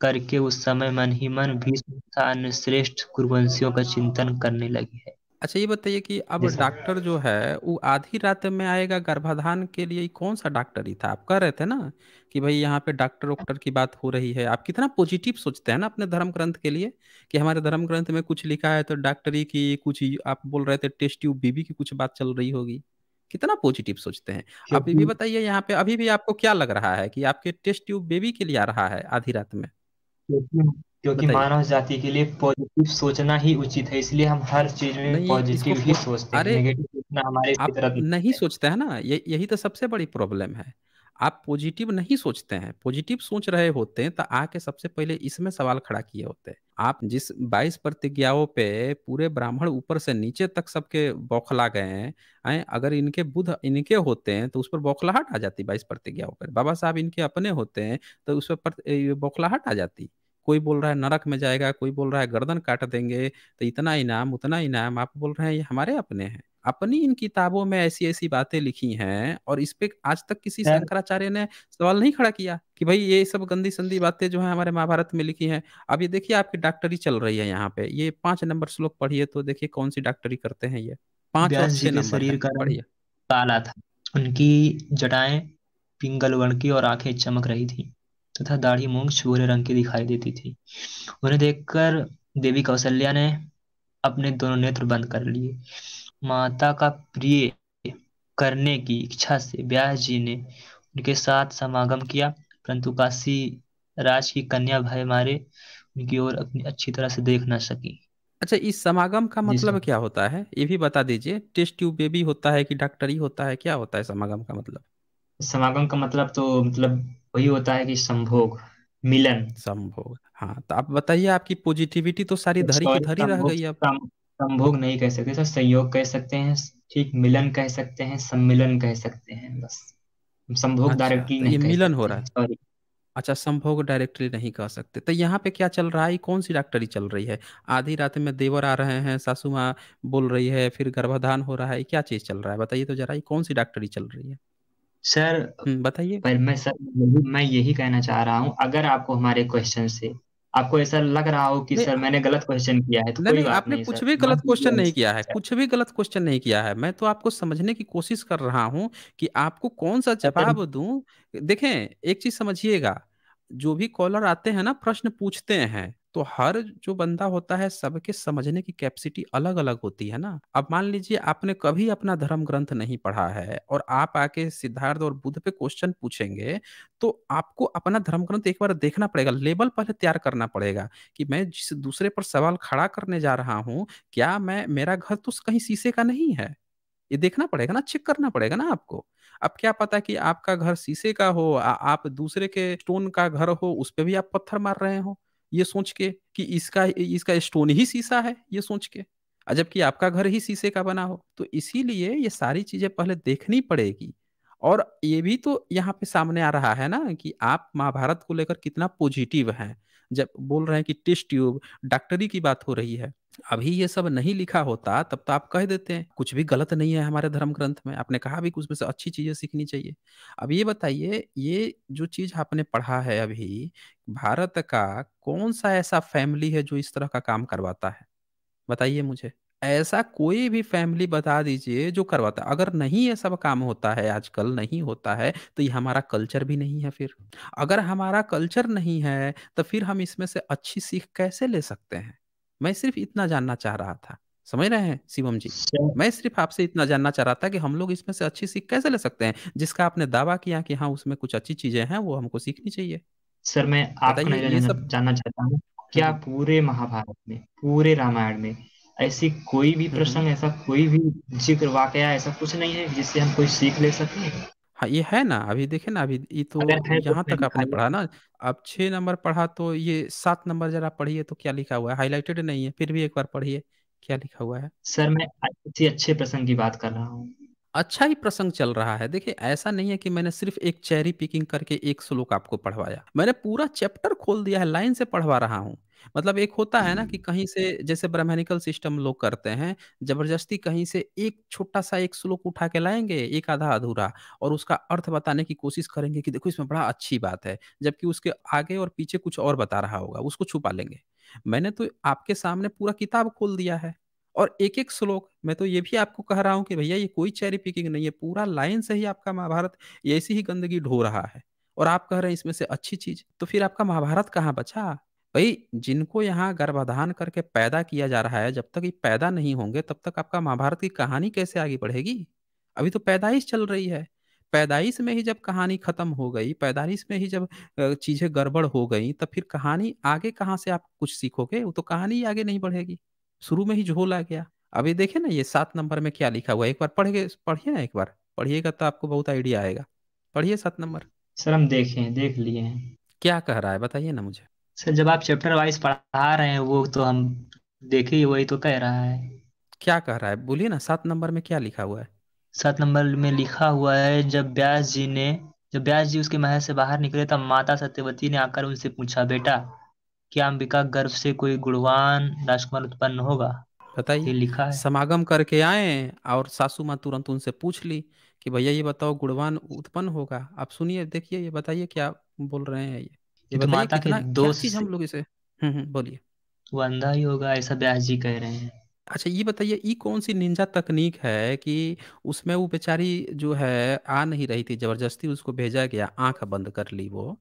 करके उस समय मन ही मन भीष्म तथा अन्य श्रेष्ठ कुरुवंशियों का चिंतन करने लगी है। अच्छा ये बताइए कि अब जैसा डॉक्टर जो है वो आधी रात में आएगा गर्भाधान के लिए, ये कौन सा डॉक्टर ही था? आप कह रहे थे ना कि भाई यहाँ पे डॉक्टर वॉक्टर की बात हो रही है, आप कितना पॉजिटिव सोचते हैं ना अपने धर्म ग्रंथ के लिए, कि हमारे धर्म ग्रंथ में कुछ लिखा है तो डॉक्टरी की कुछ आप बोल रहे थे टेस्ट ट्यूब बीबी की कुछ बात चल रही होगी, कितना पॉजिटिव सोचते हैं। आप ये भी क्योंकि बताइए यहाँ पे अभी भी आपको क्या लग रहा है कि आपके टेस्ट ट्यूब बेबी के लिए आ रहा है आधी रात में? क्योंकि बताइए। मानव जाति के लिए पॉजिटिव सोचना ही उचित है, इसलिए हम हर चीज में नहीं, इसको पॉजिटिव ही सोचते हैं, अरे, नेगेटिव सोचना हमारी आप फितरत में नहीं है। सोचते हैं ना, ये यही तो सबसे बड़ी प्रॉब्लम है। आप पॉजिटिव नहीं सोचते हैं, पॉजिटिव सोच रहे होते हैं तो आके सबसे पहले इसमें सवाल खड़ा किए होते हैं। आप जिस 22 प्रतिज्ञाओं पे पूरे ब्राह्मण ऊपर से नीचे तक सबके बौखला गए हैं, अगर इनके बुध इनके होते हैं तो उस पर बौखलाहट आ जाती। 22 प्रतिज्ञाओं पर बाबा साहब इनके अपने होते हैं तो उस पर बौखलाहट आ जाती। कोई बोल रहा है नरक में जाएगा, कोई बोल रहा है गर्दन काट देंगे, तो इतना इनाम उतना इनाम, आप बोल रहे हैं ये हमारे अपने हैं। अपनी इन किताबों में ऐसी ऐसी बातें लिखी हैं और इस पे आज तक किसी सर शंकराचार्य ने सवाल नहीं खड़ा किया कि भाई ये सब गंदी संदी बातें जो है हमारे महाभारत में लिखी हैं। अब ये देखिए आपकी डॉक्टरी चल रही है यहाँ पे, ये 5 नंबर श्लोक पढ़िए तो देखिए कौन सी डॉक्टरी करते हैं ये। 5 और 6 नंबर शरीर है, का रंग पढ़िए। काला था, उनकी जटाएं पिंगल वर्ण की और आंखें चमक रही थी, तथा दाढ़ी मूंछ भूरे रंग की दिखाई देती थी। उन्हें देखकर देवी कौशल्या ने अपने दोनों नेत्र बंद कर लिए। माता का प्रिय करने की इच्छा से व्यास जी ने उनके साथ समागम किया, परंतु काशी राज की कन्या भय मारे उनकी ओर अपनी अच्छी तरह से देख न सकी। अच्छा, इस समागम का जी मतलब सर। क्या होता है ये भी बता दीजिए। टेस्ट ट्यूब बेबी होता है कि डॉक्टरी होता है, क्या होता है समागम का मतलब? समागम का मतलब तो मतलब वही होता है कि संभोग, मिलन। संभोग, हाँ। तो आप बताइए, आपकी पॉजिटिविटी तो सारी धरी की सॉरी, धरी रह संभोग गई अब। संभोग नहीं कह सकते सर, संयोग कह सकते हैं। ठीक, मिलन कह सकते हैं, सम्मिलन कह सकते हैं, बस। संभोग अच्छा, डायरेक्टली तो ये नहीं कह मिलन हो सकते रहा हैं, है। सॉरी। अच्छा, संभोग डायरेक्टली नहीं कह सकते, तो यहाँ पे क्या चल रहा है? ये कौन सी डॉक्टरी चल रही है? आधी रात में देवर आ रहे हैं, सासू माँ बोल रही है, फिर गर्भाधान हो रहा है, क्या चीज चल रहा है बताइए तो जरा, ये कौन सी डॉक्टरी चल रही है? सर, बताइए। पर मैं यही कहना चाह रहा हूँ, अगर आपको हमारे क्वेश्चन से आपको ऐसा लग रहा हो कि नहीं, सर मैंने गलत क्वेश्चन किया है, तो नहीं कोई नहीं, बात आपने नहीं कुछ सर, भी मान गलत क्वेश्चन नहीं किया है, लीजिए। कुछ भी गलत क्वेश्चन नहीं किया है। मैं तो आपको समझने की कोशिश कर रहा हूं कि आपको कौन सा सर जवाब दूं। देखें, एक चीज समझिएगा, जो भी कॉलर आते हैं ना, प्रश्न पूछते हैं, तो हर जो बंदा होता है सबके समझने की कैपेसिटी अलग अलग होती है ना। अब मान लीजिए आपने कभी अपना धर्म ग्रंथ नहीं पढ़ा है और आप आके सिद्धार्थ और बुद्ध पे क्वेश्चन पूछेंगे, तो आपको अपना धर्म ग्रंथ एक बार देखना पड़ेगा, लेबल पहले तैयार करना पड़ेगा कि मैं जिस दूसरे पर सवाल खड़ा करने जा रहा हूं, क्या मैं मेरा घर तो कहीं शीशे का नहीं है? ये देखना पड़ेगा ना, चेक करना पड़ेगा ना आपको। अब क्या पता कि आपका घर शीशे का हो, आप दूसरे के स्टोन का घर हो, उस पे भी आप पत्थर मार रहे हो, ये सोच के कि इसका इसका स्टोन ही शीशा है, ये सोच के, जबकि आपका घर ही शीशे का बना हो। तो इसीलिए ये सारी चीजें पहले देखनी पड़ेगी। और ये भी तो यहाँ पे सामने आ रहा है ना कि आप महाभारत को लेकर कितना पॉजिटिव हैं, जब बोल रहे हैं कि टेस्ट ट्यूब डॉक्टरी की बात हो रही है। अभी ये सब नहीं लिखा होता तब तो आप कह देते हैं कुछ भी गलत नहीं है हमारे धर्म ग्रंथ में, आपने कहा भी कि उसमें से अच्छी चीजें सीखनी चाहिए। अब ये बताइए, ये जो चीज आपने पढ़ा है अभी, भारत का कौन सा ऐसा फैमिली है जो इस तरह का काम करवाता है? बताइए मुझे। ऐसा कोई भी फैमिली बता दीजिए जो करवाता है। अगर नहीं ये सब काम होता है, आजकल नहीं होता है, तो ये हमारा कल्चर भी नहीं है फिर। अगर हमारा कल्चर नहीं है तो फिर हम इसमें से अच्छी सीख कैसे ले सकते हैं? मैं सिर्फ इतना जानना चाह रहा था। समझ रहे हैं शिवम जी? सर मैं सिर्फ आपसे इतना जानना चाह रहा था कि हम लोग इसमें से अच्छी सीख कैसे ले सकते हैं, जिसका आपने दावा किया कि हाँ उसमें कुछ अच्छी चीजें हैं, वो हमको सीखनी चाहिए। सर मैं आपको बताइए नहीं ये सब। जानना चाहता हूँ, क्या हम्म पूरे महाभारत में, पूरे रामायण में ऐसी कोई भी हम्म हम्म। प्रसंग, ऐसा कोई भी जिक्र, वाकया ऐसा कुछ नहीं है जिससे हम कोई सीख ले सकें? हाँ, ये है ना, अभी देखे ना, अभी ये अगर तो है तो यहाँ फिर तक आपने दिखाइए पढ़ा सर। ना। अब 6 नंबर पढ़ा तो ये 7 नंबर जरा पढ़िए तो क्या लिखा हुआ है, हाईलाइटेड नहीं है, फिर भी एक बार पढ़िए क्या लिखा हुआ है। सर मैं किसी अच्छे प्रसंग की बात कर रहा हूँ। अच्छा ही प्रसंग चल रहा है। देखिए, ऐसा नहीं है कि मैंने सिर्फ एक चेरी पिकिंग करके एक श्लोक आपको पढ़वाया, मैंने पूरा चैप्टर खोल दिया है, लाइन से पढ़वा रहा हूँ। मतलब एक होता है ना कि कहीं से, जैसे ब्राह्मणिकल सिस्टम लोग करते हैं, जबरदस्ती कहीं से एक छोटा सा एक श्लोक उठा के लाएंगे, एक आधा अधूरा, और उसका अर्थ बताने की कोशिश करेंगे कि देखो इसमें बड़ा अच्छी बात है, जबकि उसके आगे और पीछे कुछ और बता रहा होगा, उसको छुपा लेंगे। मैंने तो आपके सामने पूरा किताब खोल दिया है, और एक एक श्लोक, मैं तो ये भी आपको कह रहा हूं कि भैया ये कोई चेरी पिकिंग नहीं है, पूरा लाइन से ही आपका महाभारत ये ऐसी ही गंदगी ढो रहा है। और आप कह रहे हैं इसमें से अच्छी चीज, तो फिर आपका महाभारत कहाँ बचा? भाई, जिनको यहाँ गर्भाधान करके पैदा किया जा रहा है, जब तक ये पैदा नहीं होंगे तब तक आपका महाभारत की कहानी कैसे आगे बढ़ेगी? अभी तो पैदाइश चल रही है। पैदाइश में ही जब कहानी खत्म हो गई, पैदाइश में ही जब चीजें गड़बड़ हो गई, तब फिर कहानी आगे कहाँ से आप कुछ सीखोगे? वो तो कहानी ही आगे नहीं बढ़ेगी। शुरू में ही झोल आ गया। अभी देखिए ना, ये 7 नंबर में क्या लिखा हुआ है, एक बार पढ़िए ना, एक बार पढ़िएगा तो आपको बहुत आइडिया आएगा। पढ़िए 7 नंबर। सर हम देखे हैं, देख लिए हैं। क्या कह रहा है बताइए ना मुझे। सर जब आप चैप्टर वाइज पढ़ा रहे हैं वो तो हम देखे ही, वही तो कह रहा है। क्या कह रहा है बोलिए ना, 7 नंबर में क्या लिखा हुआ है। 7 नंबर में लिखा हुआ है, जब व्यास जी उसके महल से बाहर निकले तब माता सत्यवती ने आकर उनसे पूछा, बेटा क्या अंबिका गर्भ से कोई गुणवान राजकुमार उत्पन्न होगा? बताइए। ये लिखा है। समागम करके आए और सासू माँ तुरंत उनसे पूछ ली कि भैया ये बताओ गुणवान उत्पन्न होगा? आप सुनिए, देखिए, ये बताइए क्या बोल रहे हैं ये ये तो बताइए माता के कितना क्या दोष चीज से हम लोग इसे। बोलिए। वो अंधा ही होगा, ऐसा व्यास जी कह रहे हैं। अच्छा ये बताइए, ये कौन सी निंजा तकनीक है कि उसमें वो बेचारी जो है आ नहीं रही थी, जबरदस्ती उसको भेजा गया, आंख बंद कर ली वो,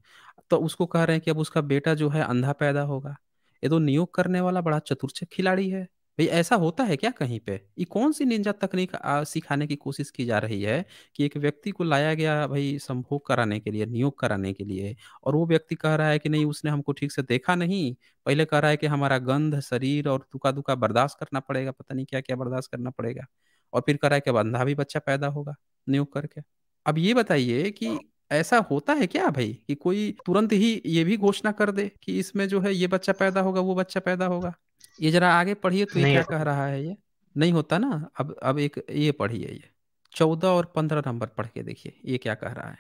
तो उसको कह रहे हैं कि अब उसका बेटा जो है अंधा पैदा होगा। ये तो नियोग करने वाला बड़ा चतुर खिलाड़ी है। भाई ऐसा होता है क्या कहीं पे? ये कौन सी निंजा तकनीक सिखाने की कोशिश की जा रही है कि एक व्यक्ति को लाया गया भाई संभोग कराने के लिए, नियोग कराने के लिए, और वो व्यक्ति कह रहा है कि नहीं उसने हमको ठीक से देखा नहीं। पहले कह रहा है कि हमारा गंध शरीर और दुखा दुखा बर्दाश्त करना पड़ेगा, पता नहीं क्या क्या बर्दाश्त करना पड़ेगा, और फिर कह रहा है कि अब अंधा भी बच्चा पैदा होगा नियोग करके। अब ये बताइए कि ऐसा होता है क्या भाई कि कोई तुरंत ही ये भी घोषणा कर दे कि इसमें जो है ये बच्चा पैदा होगा, वो बच्चा पैदा होगा? ये जरा आगे पढ़िए तो, ये नहीं क्या कह होता। रहा है ये। नहीं होता ना। अब एक ये पढ़िए, ये 14 और 15 नंबर पढ़ के देखिए ये क्या कह रहा है।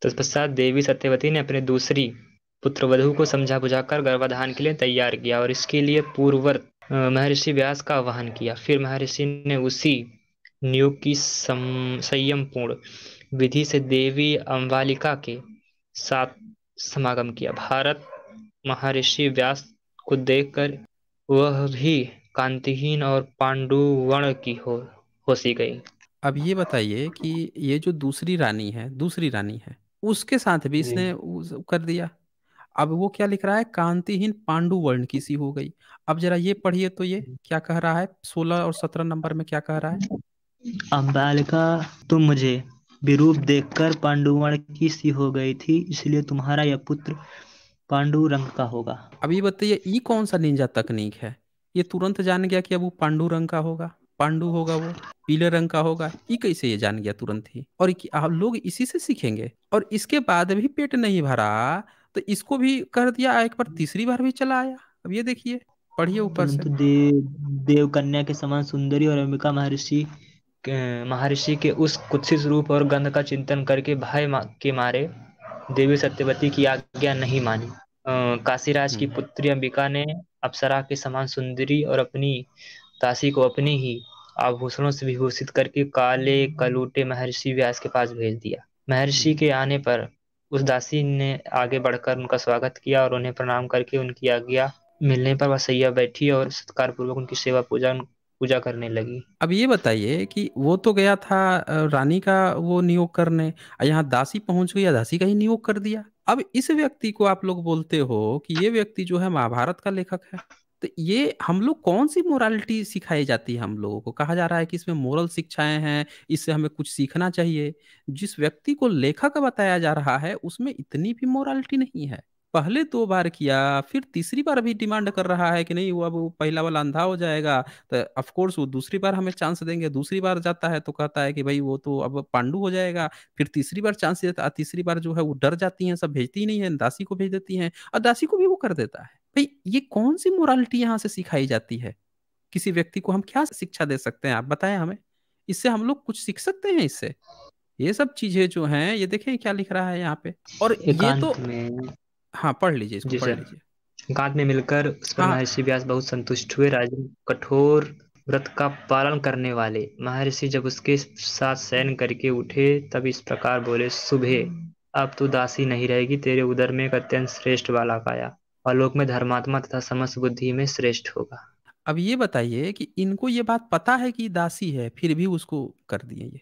तत्पश्चात देवी सत्यवती ने अपने दूसरी पुत्रवधू को समझा बुझाकर गर्भाधान के लिए तैयार किया और इसके लिए पूर्ववत महर्षि व्यास का आह्वान किया। फिर महर्षि ने उसी नियोग की संयम पूर्ण विधि से देवी अम्बालिका के साथ समागम किया। भारत महर्षि व्यास को देखकर वह भी कांतिहीन और पांडुवर्ण की हो सी गई। अब ये बताइए कि ये जो दूसरी रानी है उसके साथ भी जी। इसने कर दिया। अब वो क्या लिख रहा है, कांतिहीन पांडु वर्ण की सी हो गई। अब जरा ये पढ़िए तो, ये क्या कह रहा है, 16 और 17 नंबर में क्या कह रहा है। अम्बालिका, तुम मुझे विरूप देखकर पांडुवर्ण की सी हो गई थी, इसलिए तुम्हारा यह पुत्र पांडु रंग का होगा। अब ये बताइए ये कौन सा निंजा तकनीक है। ये तुरंत जान गया कि अब वो पांडु रंग का होगा, पांडु होगा वो, पीले रंग का होगा। ये कैसे ये जान गया तुरंत ही? और आप लोग इसी से सीखेंगे, और इसके बाद भी पेट नहीं भरा तो इसको भी कर दिया, एक बार तीसरी बार भी चला आया। अब ये देखिए, पढ़िए ऊपर से। परंतु देव कन्या के समान सुंदरी और अंबिका महर्षि के उस कुत्सित रूप और गंध का चिंतन करके के मारे देवी सत्यवती की आज्ञा नहीं मानी। काशीराज की हम्म पुत्री अंबिका ने अप्सरा के समान सुंदरी और अपनी दासी को अपनी ही आभूषणों से विभूषित करके काले कलूटे महर्षि व्यास के पास भेज दिया। महर्षि हम्म। के आने पर उस दासी ने आगे बढ़कर उनका स्वागत किया और उन्हें प्रणाम करके उनकी आज्ञा मिलने पर वह सैया बैठी और सत्कार पूर्वक उनकी सेवा पूजा पूजा करने लगी। अब ये बताइए कि वो तो गया था रानी का वो नियोग करने, और यहाँ दासी पहुंच गई या दासी का ही नियोग कर दिया। अब इस व्यक्ति को आप लोग बोलते हो कि ये व्यक्ति जो है महाभारत का लेखक है। तो ये हम लोग कौन सी मोरालिटी सिखाई जाती है? हम लोगों को कहा जा रहा है कि इसमें मोरल शिक्षाएं हैं, इससे हमें कुछ सीखना चाहिए। जिस व्यक्ति को लेखक बताया जा रहा है उसमें इतनी भी मोरालिटी नहीं है। पहले 2 बार किया, फिर तीसरी बार भी डिमांड कर रहा है कि नहीं वो अब वो पहला वाला अंधा हो जाएगा, तो ऑफ कोर्स वो दूसरी बार हमें चांस देंगे। दूसरी बार जाता है तो कहता है कि भाई वो तो अब पांडु हो जाएगा। फिर तीसरी बार चांस देता, तीसरी बार जो है वो डर जाती हैं, सब भेजती ही नहीं है, दासी को भेज देती हैं, और दासी को भी वो कर देता है। भाई ये कौन सी मोरालिटी यहाँ से सिखाई जाती है? किसी व्यक्ति को हम क्या शिक्षा दे सकते हैं, आप बताएं हमें। इससे हम लोग कुछ सीख सकते हैं इससे? ये सब चीजें जो हैं, ये देखें क्या लिख रहा है यहाँ पे। और ये तो, एकांत में। हाँ पढ़ लीजिए, इसको जी पढ़ सर। लीजिए। एकांत में मिलकर उस पर हाँ। महर्षि व्यास बहुत संतुष्ट हुए। राजन कठोर व्रत का पालन करने वाले महर्षि जब उसके साथ शयन करके उठे तब इस प्रकार बोले, सुबह अब तू दासी नहीं रहेगी, तेरे उदर में एक अत्यंत श्रेष्ठ बालक आया, आलोक में धर्मात्मा तथा समस्त बुद्धि में श्रेष्ठ होगा। अब ये बताइए कि इनको ये बात पता है कि दासी है, फिर भी उसको कर दिए ये।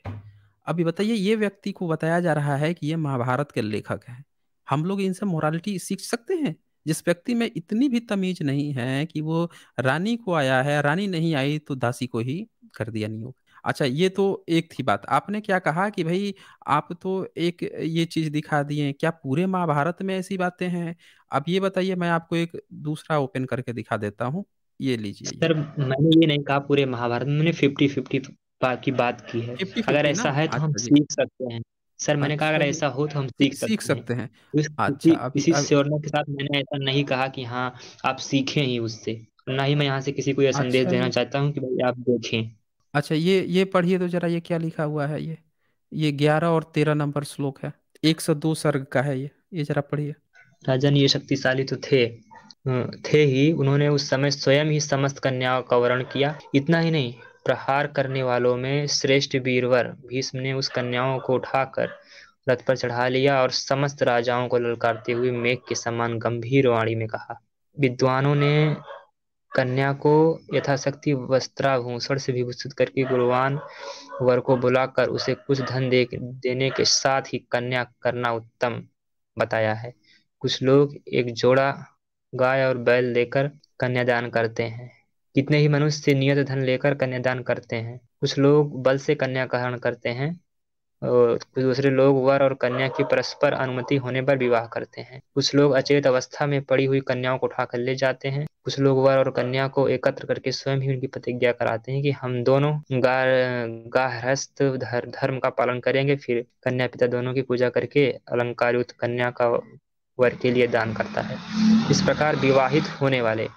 अभी बताइए, ये व्यक्ति को बताया जा रहा है कि ये महाभारत के लेखक हैं। हम लोग इनसे मोरालिटी सीख सकते हैं? जिस व्यक्ति में इतनी भी तमीज नहीं है कि वो रानी को आया है, रानी नहीं आई तो दासी को ही कर दिया नियोग। अच्छा, ये तो एक थी बात। आपने क्या कहा कि भाई आप तो एक ये चीज दिखा दिए, क्या पूरे महाभारत में ऐसी बातें हैं? अब ये बताइए, मैं आपको एक दूसरा ओपन करके दिखा देता हूँ। ये लीजिए, ये सर मैंने ये नहीं कहा पूरे महाभारत में, मैंने 50-50 की बात की है। फिफ्टी अगर फिफ्टी ना। ऐसा है तो हम अच्छा जी। सीख सकते हैं। सर मैंने कहा अगर अच्छा जी। ऐसा हो तो हम सीख सीख सकते हैं। सकते हैं। इस अच्छा, अभी इसी अब श्योरनेस के साथ मैंने ऐसा नहीं कहा कि हाँ आप सीखें ही उससे। ना ही मैं यहाँ से किसी को यह संदेश अच्छा देना जी। चाहता हूँ कि भाई आप देखें। अच्छा, ये पढ़िए तो जरा, ये क्या लिखा हुआ है ये 11 और 13 नंबर श्लोक है। 102 सर्ग का है ये जरा पढ़िए। राजन ये शक्तिशाली तो थे, थे ही। उन्होंने उस समय स्वयं ही समस्त कन्याओं का वरण किया। इतना ही नहीं, प्रहार करने वालों में श्रेष्ठ वीरवर भीष्म ने उस कन्याओं को उठाकर रथ पर चढ़ा लिया और समस्त राजाओं को ललकारते हुए मेघ के समान गंभीर वाणी में कहा। विद्वानों ने कन्या को यथाशक्ति वस्त्राभूषण से विभूषित करके गुणवान वर को बुलाकर उसे कुछ धन देने के साथ ही कन्या करना उत्तम बताया है। कुछ लोग एक जोड़ा गाय और बैल देकर कन्यादान करते हैं। कितने ही मनुष्य नियत धन लेकर कन्यादान करते हैं। कुछ लोग बल से कन्याकरण करते हैं और कुछ दूसरे लोग वर और कन्या की परस्पर अनुमति होने पर विवाह करते हैं। कुछ लोग अचेत अवस्था में पड़ी हुई कन्याओं को उठाकर ले जाते हैं। कुछ लोग वर और कन्या को एकत्र करके स्वयं ही उनकी प्रतिज्ञा कराते हैं कि हम दोनों गार्हस्थ धर्म का पालन करेंगे। फिर कन्या पिता दोनों की पूजा करके अलंकारयुक्त कन्या का वर के लिए दान करता है। इस प्रकार विवाहित होने वाले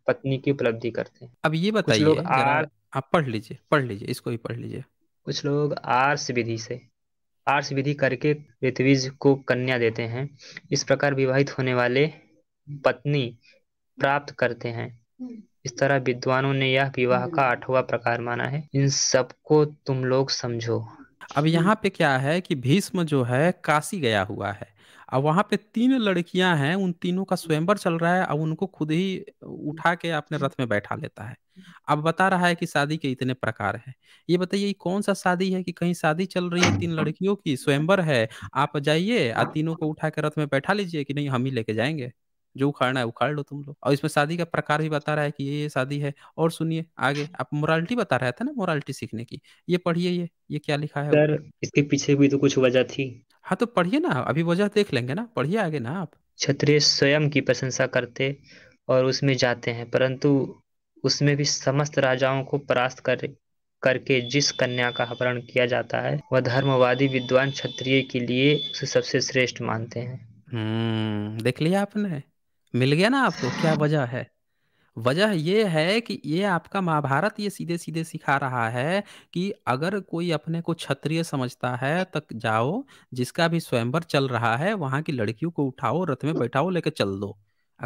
पत्नी की उपलब्धि करते हैं। अब ये कुछ लोग बताइए जरा, आप पढ़ लीजिए, इसको भी पढ़ लीजिए। कुछ लोग आर्ष विधि करके ऋत्विज को कन्या देते हैं। इस प्रकार विवाहित होने वाले पत्नी प्राप्त करते हैं। इस तरह विद्वानों ने यह विवाह का 8वां प्रकार माना है। इन सबको तुम लोग समझो। अब यहाँ पे क्या है कि भीष्म जो है काशी गया हुआ है। अब वहां पे 3 लड़कियां हैं, उन तीनों का स्वयंवर चल रहा है। अब उनको खुद ही उठा के अपने रथ में बैठा लेता है। अब बता रहा है कि शादी के इतने प्रकार हैं। ये बताइए, ये कौन सा शादी है कि कहीं शादी चल रही है 3 लड़कियों की, स्वयंवर है। आप जाइए और तीनों को उठा के रथ में बैठा लीजिए कि नहीं, हम ही लेके जाएंगे। जो उखाड़ना है उखाड़ लो तुम लोग। और इसमें शादी का प्रकार भी बता रहा है कि ये शादी है। और सुनिए आगे, आप मोरालिटी बता रहा था ना, मोरालिटी सीखने की। ये पढ़िए, ये क्या लिखा है सर ऊपर। इसके पीछे भी तो कुछ वजह थी। हाँ तो पढ़िए ना, अभी वजह देख लेंगे ना, पढ़िए आगे ना आप। क्षत्रिय स्वयं की प्रशंसा करते और उसमें जाते हैं, परंतु उसमें भी समस्त राजाओं को परास्त करके जिस कन्या का अपहरण किया जाता है वह धर्मवादी विद्वान क्षत्रिय के लिए उसे सबसे श्रेष्ठ मानते हैं। देख लिया आपने। मिल गया ना आपको क्या वजह है। वजह ये है कि ये आपका महाभारत ये सीधे सीधे सिखा रहा है कि अगर कोई अपने को क्षत्रिय समझता है तक जाओ, जिसका भी स्वयंवर चल रहा है वहां की लड़कियों को उठाओ, रथ में बैठाओ, लेके चल दो।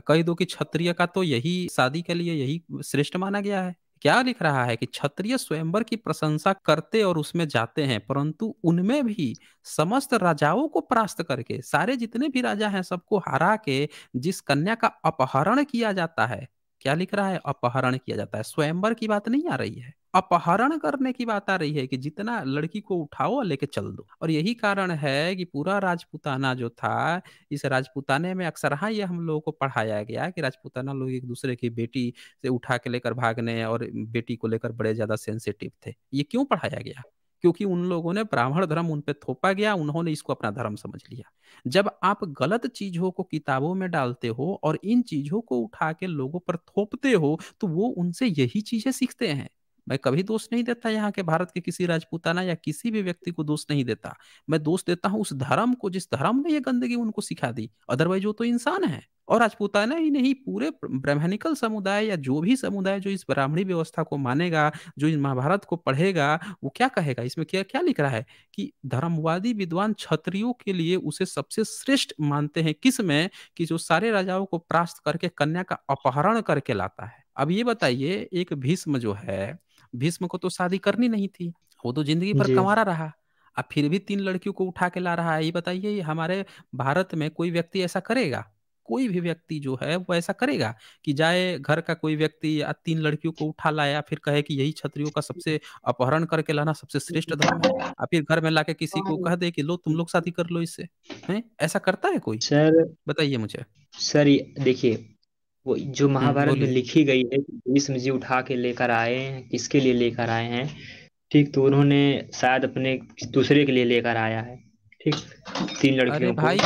कह दो कि क्षत्रिय का तो यही शादी के लिए यही श्रेष्ठ माना गया है। क्या लिख रहा है कि क्षत्रिय स्वयंवर की प्रशंसा करते और उसमें जाते हैं, परंतु उनमें भी समस्त राजाओं को परास्त करके, सारे जितने भी राजा हैं सबको हरा के जिस कन्या का अपहरण किया जाता है। क्या लिख रहा है, अपहरण किया जाता है। स्वयंवर की बात नहीं आ रही है, अपहरण करने की बात आ रही है कि जितना लड़की को उठाओ और लेके चल दो। और यही कारण है कि पूरा राजपूताना जो था, इस राजपूताने में अक्सर हाँ ये हम लोगों को पढ़ाया गया कि राजपूताना लोग एक दूसरे की बेटी से उठा के लेकर भागने और बेटी को लेकर बड़े ज्यादा सेंसिटिव थे। ये क्यों पढ़ाया गया? क्योंकि उन लोगों ने ब्राह्मण धर्म उन पे थोपा गया, उन्होंने इसको अपना धर्म समझ लिया। जब आप गलत चीजों को किताबों में डालते हो और इन चीजों को उठा के लोगों पर थोपते हो, तो वो उनसे यही चीजें सीखते हैं। मैं कभी दोष नहीं देता यहाँ के भारत के किसी राजपूताना या किसी भी व्यक्ति को दोष नहीं देता। मैं दोष देता हूँ उस धर्म को जिस धर्म ने ये गंदगी उनको सिखा दी। अदरवाइज वो तो इंसान है। और राजपूताना ही नहीं, पूरे ब्राह्मणिकल समुदाय या जो भी समुदाय जो इस ब्राह्मणी व्यवस्था को मानेगा, जो इस महाभारत को पढ़ेगा, वो क्या कहेगा, इसमें क्या क्या लिख रहा है कि धर्मवादी विद्वान क्षत्रियों के लिए उसे सबसे श्रेष्ठ मानते हैं। किस में? कि जो सारे राजाओं को परास्त करके कन्या का अपहरण करके लाता है। अब ये बताइए, एक भीष्म जो है, भीष्म को तो शादी करनी नहीं थी, वो तो जिंदगी भर जी कंवारा रहा। अब फिर भी 3 लड़कियों को उठा के ला रहा है। ये बताइए, ये हमारे भारत में कोई व्यक्ति ऐसा करेगा? कोई भी व्यक्ति जो है वो ऐसा करेगा कि जाए घर का कोई व्यक्ति या 3 लड़कियों को उठा लाया, फिर कहे कि यही क्षत्रियों का सबसे अपहरण करके लाना सबसे श्रेष्ठ धर्म है, और फिर घर में लाके किसी को कह दे कि लो तुम लोग शादी कर लो इससे। हैं, ऐसा करता है कोई? सर। बताइए मुझे। सर देखिए, वो जो महाभारत में बोलिए। लिखी गई है कि भीष्म जी उठा के लेकर आए हैं, किसके लिए लेकर आए हैं? ठीक, तो उन्होंने शायद अपने दूसरे के लिए लेकर आया है। ठीक, 3 लड़कियों अरे को। भाई,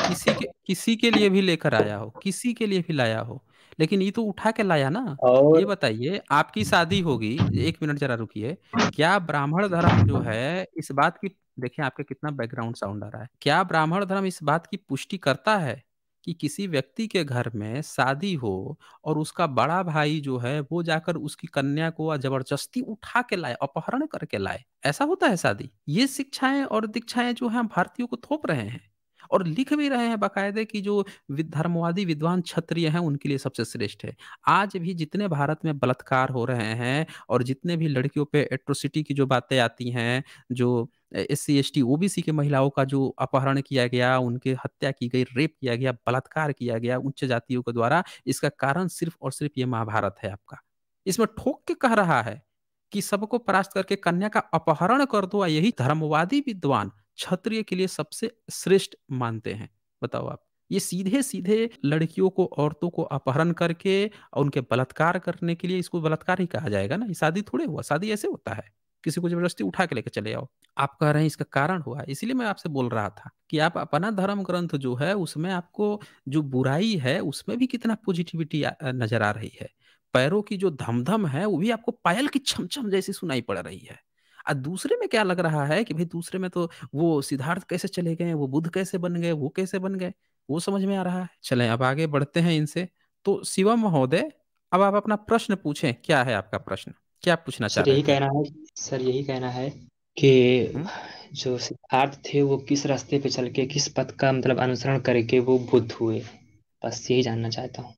किसी के लिए भी लेकर आया हो, किसी के लिए भी लाया हो, लेकिन ये तो उठा के लाया ना। ये और बताइए, आपकी शादी होगी, 1 मिनट जरा रुकिए। क्या ब्राह्मण धर्म जो है इस बात की, देखिए आपके कितना बैकग्राउंड साउंड आ रहा है, क्या ब्राह्मण धर्म इस बात की पुष्टि करता है कि किसी व्यक्ति के घर में शादी हो और उसका बड़ा भाई जो है वो जाकर उसकी कन्या को जबरदस्ती उठा के लाए, अपहरण करके लाए? ऐसा होता है शादी? ये शिक्षाएं और दीक्षाएं जो है हम भारतीयों को थोप रहे हैं और लिख भी रहे हैं बाकायदे कि जो धर्मवादी विद्वान क्षत्रिय हैं उनके लिए सबसे श्रेष्ठ है। आज भी जितने भारत में बलात्कार हो रहे हैं और जितने भी लड़कियों पे एट्रोसिटी की जो बातें आती हैं, जो SC ST OBC के महिलाओं का जो अपहरण किया गया, उनकी हत्या की गई, रेप किया गया, बलात्कार किया गया उच्च जातियों के द्वारा, इसका कारण सिर्फ और सिर्फ ये महाभारत है आपका। इसमें ठोक के कह रहा है कि सबको परास्त करके कन्या का अपहरण कर दो, यही धर्मवादी विद्वान क्षत्रिय के लिए सबसे श्रेष्ठ मानते हैं। बताओ आप, ये सीधे सीधे लड़कियों को, औरतों को अपहरण करके और उनके बलात्कार करने के लिए, इसको बलात्कार ही कहा जाएगा ना? ये शादी थोड़े हुआ, शादी ऐसे होता है किसी को जबरदस्ती उठा के लेके चले आओ। आप कह रहे हैं इसका कारण हुआ है, इसीलिए मैं आपसे बोल रहा था कि आप अपना धर्म ग्रंथ जो है उसमें आपको जो बुराई है उसमें भी कितना पॉजिटिविटी नजर आ रही है। पैरों की जो धमधम है वो भी आपको पायल की छमछम जैसी सुनाई पड़ रही है। और दूसरे में क्या लग रहा है कि भाई दूसरे में तो वो सिद्धार्थ कैसे चले गए, वो बुद्ध कैसे बन गए, वो कैसे बन गए, वो समझ में आ रहा है। चलें अब आगे बढ़ते हैं इनसे। तो शिवम महोदय, अब आप अपना प्रश्न पूछें, क्या है आपका प्रश्न, क्या पूछना चाह सर रहे यही थे? कहना है सर यही कहना है कि हम्म? जो सिद्धार्थ थे वो किस रास्ते पे चल के, किस पथ का मतलब अनुसरण करके वो बुद्ध हुए। बस यही जानना चाहता हूँ।